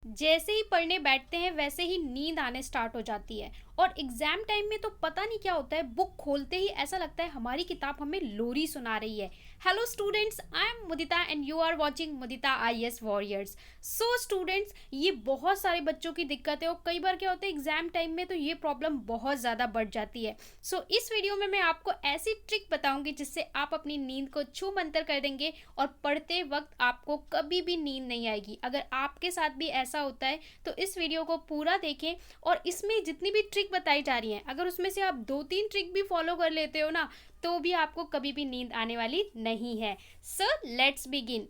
जैसे ही पढ़ने बैठते हैं वैसे ही नींद आने स्टार्ट हो जाती है। और एग्जाम टाइम में तो पता नहीं क्या होता है, बुक खोलते ही ऐसा लगता है हमारी किताब हमें लोरी सुना रही है। Hello students, I am Mudita and you are watching Mudita IAS warriors. So students, ये बहुत सारे बच्चों की दिक्कत है और कई बार क्या होता है एग्जाम टाइम में तो ये प्रॉब्लम बहुत ज़्यादा बढ़ जाती है। सो इस वीडियो में मैं आपको ऐसी ट्रिक बताऊंगी जिससे आप अपनी नींद को छू मंतर कर देंगे और पढ़ते वक्त आपको कभी भी नींद नहीं आएगी। अगर आपके साथ भी ऐसा होता है तो इस वीडियो को पूरा देखें और इसमें जितनी भी ट्रिक बताई जा रही हैं, अगर उसमें से आप 2-3 ट्रिक भी फॉलो कर लेते हो ना, तो भी आपको कभी भी नींद आने वाली नहीं है। So let's begin.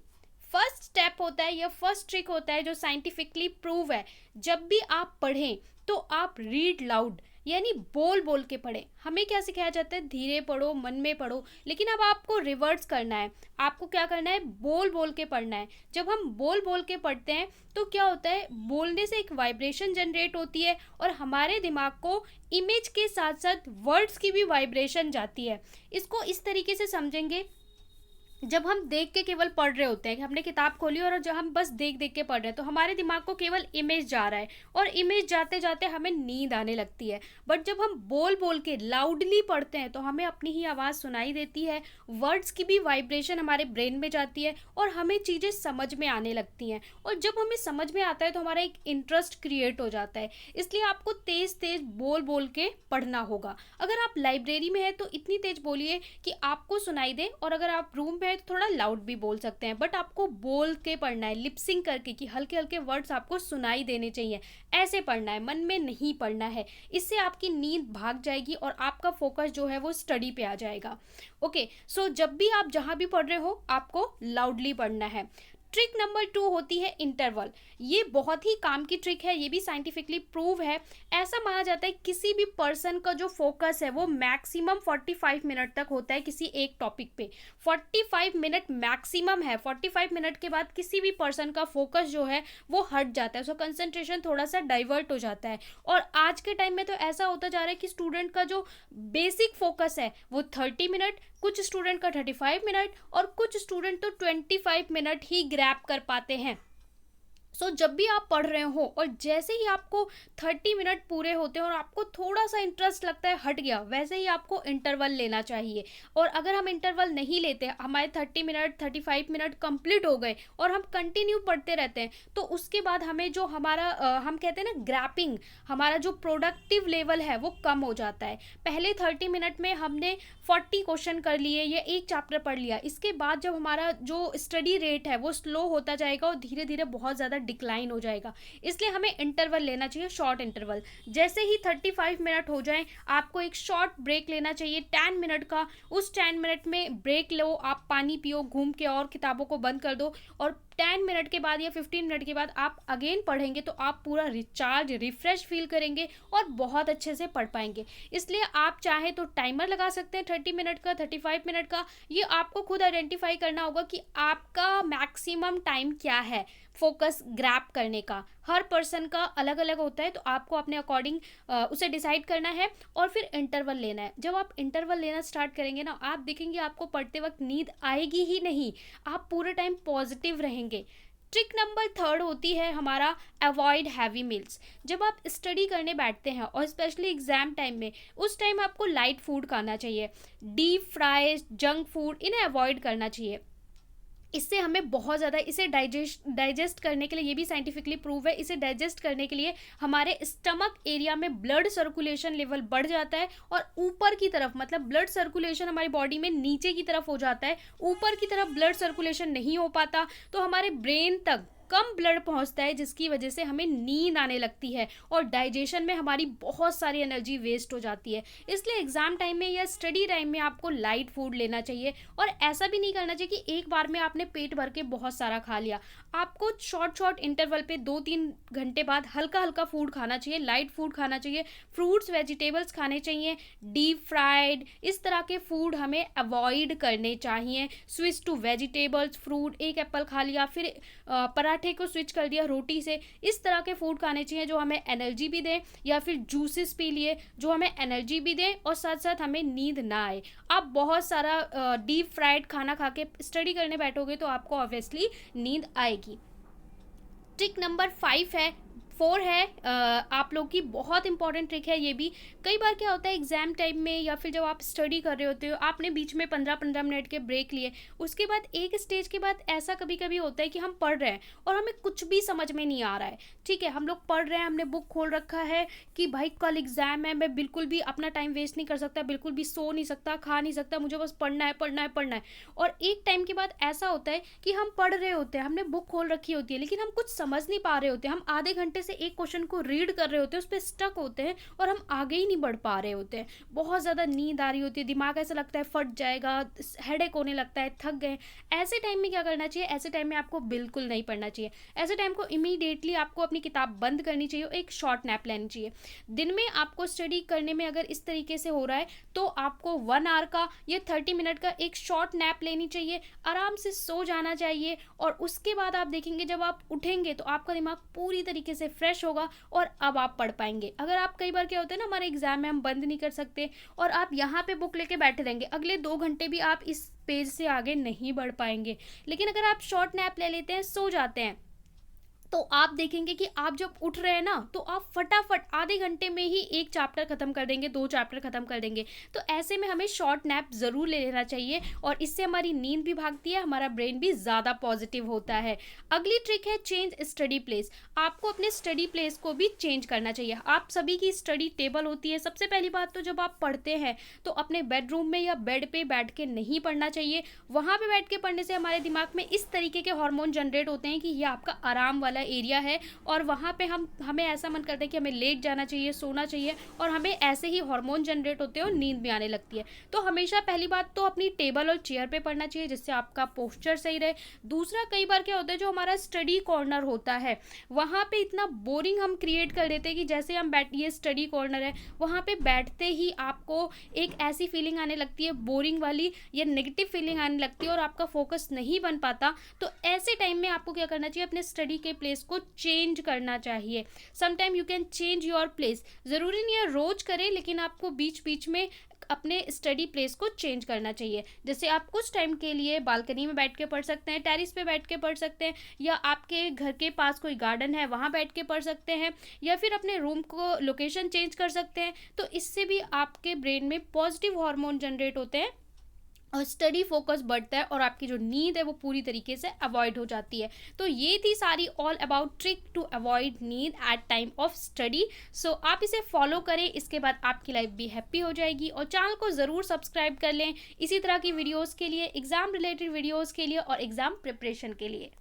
First step होता है या फर्स्ट ट्रिक होता है जो साइंटिफिकली प्रूव है। जब भी आप पढ़ें तो आप रीड लाउड, यानी बोल बोल के पढ़ें। हमें क्या सिखाया जाता है, धीरे पढ़ो, मन में पढ़ो, लेकिन अब आपको रिवर्स करना है। आपको क्या करना है, बोल बोल के पढ़ना है। जब हम बोल बोल के पढ़ते हैं तो क्या होता है, बोलने से एक वाइब्रेशन जनरेट होती है और हमारे दिमाग को इमेज के साथ साथ वर्ड्स की भी वाइब्रेशन जाती है। इसको इस तरीके से समझेंगे, जब हम देख के केवल पढ़ रहे होते हैं कि हमने किताब खोली और जब हम बस देख देख के पढ़ रहे हैं तो हमारे दिमाग को केवल इमेज जा रहा है और इमेज जाते जाते हमें नींद आने लगती है। बट जब हम बोल बोल के लाउडली पढ़ते हैं तो हमें अपनी ही आवाज़ सुनाई देती है, वर्ड्स की भी वाइब्रेशन हमारे ब्रेन में जाती है और हमें चीज़ें समझ में आने लगती हैं। और जब हमें समझ में आता है तो हमारा एक इंटरेस्ट क्रिएट हो जाता है। इसलिए आपको तेज़ तेज़ बोल बोल के पढ़ना होगा। अगर आप लाइब्रेरी में हैं तो इतनी तेज़ बोलिए कि आपको सुनाई दे, और अगर आप रूम में है तो थोड़ा लाउड भी बोल सकते हैं, बट आपको बोल के पढ़ना है, लिपसिंग करके, कि हल्के हल्के वर्ड्स आपको सुनाई देने चाहिए। ऐसे पढ़ना है, मन में नहीं पढ़ना है। इससे आपकी नींद भाग जाएगी और आपका फोकस जो है वो स्टडी पे आ जाएगा। ओके, सो जब भी आप जहाँ भी पढ़ रहे हो आपको लाउडली पढ़ना है। ट्रिक नंबर 2 होती है इंटरवल। ये बहुत ही काम की ट्रिक है, ये भी साइंटिफिकली प्रूव है। ऐसा माना जाता है किसी भी पर्सन का जो फोकस है वो मैक्सिमम 45 मिनट तक होता है किसी एक टॉपिक पे। 45 मिनट मैक्सिमम है। 45 मिनट के बाद किसी भी पर्सन का फोकस जो है वो हट जाता है, उसका कंसंट्रेशन थोड़ा सा डाइवर्ट हो जाता है। और आज के टाइम में तो ऐसा होता जा रहा है कि स्टूडेंट का जो बेसिक फोकस है वो 30 मिनट, कुछ स्टूडेंट का 35 मिनट और कुछ स्टूडेंट तो 25 मिनट ही ग्रैब कर पाते हैं। सो जब भी आप पढ़ रहे हो और जैसे ही आपको 30 मिनट पूरे होते हैं और आपको थोड़ा सा इंटरेस्ट लगता है हट गया, वैसे ही आपको इंटरवल लेना चाहिए। और अगर हम इंटरवल नहीं लेते, हमारे 30 मिनट 35 मिनट कंप्लीट हो गए और हम कंटिन्यू पढ़ते रहते हैं, तो उसके बाद हमें जो हमारा हम कहते हैं ना ग्रैपिंग, हमारा जो प्रोडक्टिव लेवल है वो कम हो जाता है। पहले 30 मिनट में हमने 40 क्वेश्चन कर लिए या एक चैप्टर पढ़ लिया, इसके बाद जब हमारा जो स्टडी रेट है वो स्लो होता जाएगा और धीरे धीरे बहुत ज़्यादा डिक्लाइन हो जाएगा। इसलिए हमें इंटरवल लेना चाहिए, शॉर्ट इंटरवल। जैसे ही 35 मिनट हो जाएं आपको एक शॉर्ट ब्रेक लेना चाहिए 10 मिनट का। उस 10 मिनट में ब्रेक लो, आप पानी पियो, घूम के और किताबों को बंद कर दो, और 10 मिनट के बाद या 15 मिनट के बाद आप अगेन पढ़ेंगे तो आप पूरा रिचार्ज रिफ्रेश फील करेंगे और बहुत अच्छे से पढ़ पाएंगे। इसलिए आप चाहे तो टाइमर लगा सकते हैं 30 मिनट का, 35 मिनट का। ये आपको खुद आइडेंटिफाई करना होगा कि आपका मैक्सिमम टाइम क्या है फोकस ग्रैप करने का। हर पर्सन का अलग अलग होता है, तो आपको अपने अकॉर्डिंग उसे डिसाइड करना है और फिर इंटरवल लेना है। जब आप इंटरवल लेना स्टार्ट करेंगे ना, आप देखेंगे आपको पढ़ते वक्त नींद आएगी ही नहीं, आप पूरे टाइम पॉजिटिव रहेंगे। ट्रिक नंबर 3 होती है हमारा अवॉइड हैवी मील्स। जब आप स्टडी करने बैठते हैं और स्पेशली एग्जाम टाइम में, उस टाइम आपको लाइट फूड खाना चाहिए। डीप फ्राइज, जंक फूड, इन्हें अवॉइड करना चाहिए। इससे हमें बहुत ज़्यादा, इसे डाइजेस्ट करने के लिए, ये भी साइंटिफिकली प्रूव है, इसे डाइजेस्ट करने के लिए हमारे स्टमक एरिया में ब्लड सर्कुलेशन लेवल बढ़ जाता है और ऊपर की तरफ, मतलब ब्लड सर्कुलेशन हमारी बॉडी में नीचे की तरफ हो जाता है, ऊपर की तरफ ब्लड सर्कुलेशन नहीं हो पाता, तो हमारे ब्रेन तक कम ब्लड पहुंचता है, जिसकी वजह से हमें नींद आने लगती है और डाइजेशन में हमारी बहुत सारी एनर्जी वेस्ट हो जाती है। इसलिए एग्जाम टाइम में या स्टडी टाइम में आपको लाइट फूड लेना चाहिए। और ऐसा भी नहीं करना चाहिए कि एक बार में आपने पेट भर के बहुत सारा खा लिया। आपको शॉर्ट शॉर्ट इंटरवल पे 2-3 घंटे बाद हल्का हल्का फूड खाना चाहिए, लाइट फूड खाना चाहिए, फ्रूट्स वेजिटेबल्स खाने चाहिए। डीप फ्राइड, इस तरह के फूड हमें अवॉइड करने चाहिए। स्विच टू वेजिटेबल्स, फ्रूट, एक एप्पल खा लिया, फिर पराठे को स्विच कर दिया रोटी से। इस तरह के फूड खाने चाहिए जो हमें एनर्जी भी दें, या फिर जूसेस पी लिए जो हमें एनर्जी भी दें और साथ साथ हमें नींद ना आए। आप बहुत सारा डीप फ्राइड खाना खा के स्टडी करने बैठोगे तो आपको ऑब्वियसली नींद आएगी। ट्रिक नंबर 5 है 4 है आप लोग की बहुत इंपॉर्टेंट ट्रिक है ये भी। कई बार क्या होता है एग्जाम टाइम में या फिर जब आप स्टडी कर रहे होते हो, आपने बीच में 15-15 मिनट के ब्रेक लिए, उसके बाद एक स्टेज के बाद ऐसा कभी कभी होता है कि हम पढ़ रहे हैं और हमें कुछ भी समझ में नहीं आ रहा है। ठीक है, हम लोग पढ़ रहे हैं, हमने बुक खोल रखा है कि भाई कल एग्जाम है, मैं बिल्कुल भी अपना टाइम वेस्ट नहीं कर सकता, बिल्कुल भी सो नहीं सकता, खा नहीं सकता, मुझे बस पढ़ना है पढ़ना है पढ़ना है। और एक टाइम के बाद ऐसा होता है कि हम पढ़ रहे होते हैं, हमने बुक खोल रखी होती है, लेकिन हम कुछ समझ नहीं पा रहे होते, हम आधे घंटे से एक क्वेश्चन को रीड कर रहे होते हैं, उस पर स्टक होते हैं और हम आगे ही नहीं बढ़ पा रहे होते हैं। बहुत ज़्यादा नींद आ रही होती है, दिमाग ऐसा लगता है फट जाएगा, हेडेक होने लगता है, थक गए। ऐसे टाइम में क्या करना चाहिए? ऐसे टाइम में आपको बिल्कुल नहीं पढ़ना चाहिए। ऐसे टाइम को इमीडिएटली आपको अपनी किताब बंद करनी चाहिए और एक शॉर्ट नैप लेनी चाहिए। दिन में आपको स्टडी करने में अगर इस तरीके से हो रहा है तो आपको 1 आवर का या 30 मिनट का एक शॉर्ट नैप लेनी चाहिए, आराम से सो जाना चाहिए। और उसके बाद आप देखेंगे जब आप उठेंगे तो आपका दिमाग पूरी तरीके से फ्रेश होगा और अब आप पढ़ पाएंगे। अगर आप कई बार क्या होता है ना, हमारे एग्जाम में हम बंद नहीं कर सकते और आप यहाँ पे बुक लेके बैठे रहेंगे, अगले 2 घंटे भी आप इस पेज से आगे नहीं बढ़ पाएंगे। लेकिन अगर आप शॉर्ट नैप ले लेते हैं, सो जाते हैं, तो आप देखेंगे कि आप जब उठ रहे हैं ना तो आप फटाफट आधे घंटे में ही एक चैप्टर खत्म कर देंगे, 2 चैप्टर खत्म कर देंगे। तो ऐसे में हमें शॉर्ट नैप ज़रूर ले लेना चाहिए और इससे हमारी नींद भी भागती है, हमारा ब्रेन भी ज़्यादा पॉजिटिव होता है। अगली ट्रिक है चेंज स्टडी प्लेस। आपको अपने स्टडी प्लेस को भी चेंज करना चाहिए। आप सभी की स्टडी टेबल होती है। सबसे पहली बात तो जब आप पढ़ते हैं तो अपने बेडरूम में या बेड पे बैठ के नहीं पढ़ना चाहिए। वहाँ पे बैठ के पढ़ने से हमारे दिमाग में इस तरीके के हार्मोन जनरेट होते हैं कि ये आपका आराम वाला एरिया है और वहाँ पे हमें ऐसा मन करता है कि हमें लेट जाना चाहिए, सोना चाहिए, और हमें ऐसे ही हार्मोन जनरेट होते हैं और नींद भी आने लगती है। तो हमेशा पहली बात तो अपनी टेबल और चेयर पे पढ़ना चाहिए जिससे आपका पोस्चर सही रहे। दूसरा, कई बार क्या होता है जो हमारा स्टडी कॉर्नर होता है वहाँ पे इतना बोरिंग हम क्रिएट कर देते हैं कि जैसे हम ये स्टडी कॉर्नर है, वहाँ पे बैठते ही आपको एक ऐसी फीलिंग आने लगती है बोरिंग वाली या नेगेटिव फीलिंग आने लगती है और आपका फोकस नहीं बन पाता। तो ऐसे टाइम में आपको क्या करना चाहिए? अपने स्टडी के प्लेस को चेंज करना चाहिए। Sometime you can change your place. ज़रूरी नहीं है रोज करें, लेकिन आपको बीच बीच में अपने स्टडी प्लेस को चेंज करना चाहिए। जैसे आप कुछ टाइम के लिए बालकनी में बैठ के पढ़ सकते हैं, टेरिस पे बैठ के पढ़ सकते हैं, या आपके घर के पास कोई गार्डन है वहाँ बैठ के पढ़ सकते हैं, या फिर अपने रूम को लोकेशन चेंज कर सकते हैं। तो इससे भी आपके ब्रेन में पॉजिटिव हार्मोन जनरेट होते हैं और स्टडी फोकस बढ़ता है और आपकी जो नींद है वो पूरी तरीके से अवॉइड हो जाती है। तो ये थी सारी all about trick to avoid नींद at time of study. So आप इसे फॉलो करें, इसके बाद आपकी लाइफ भी हैप्पी हो जाएगी। और चैनल को ज़रूर सब्सक्राइब कर लें इसी तरह की वीडियोज़ के लिए, एग्ज़ाम रिलेटेड वीडियोज़ के लिए और एग्ज़ाम प्रिपरेशन के लिए।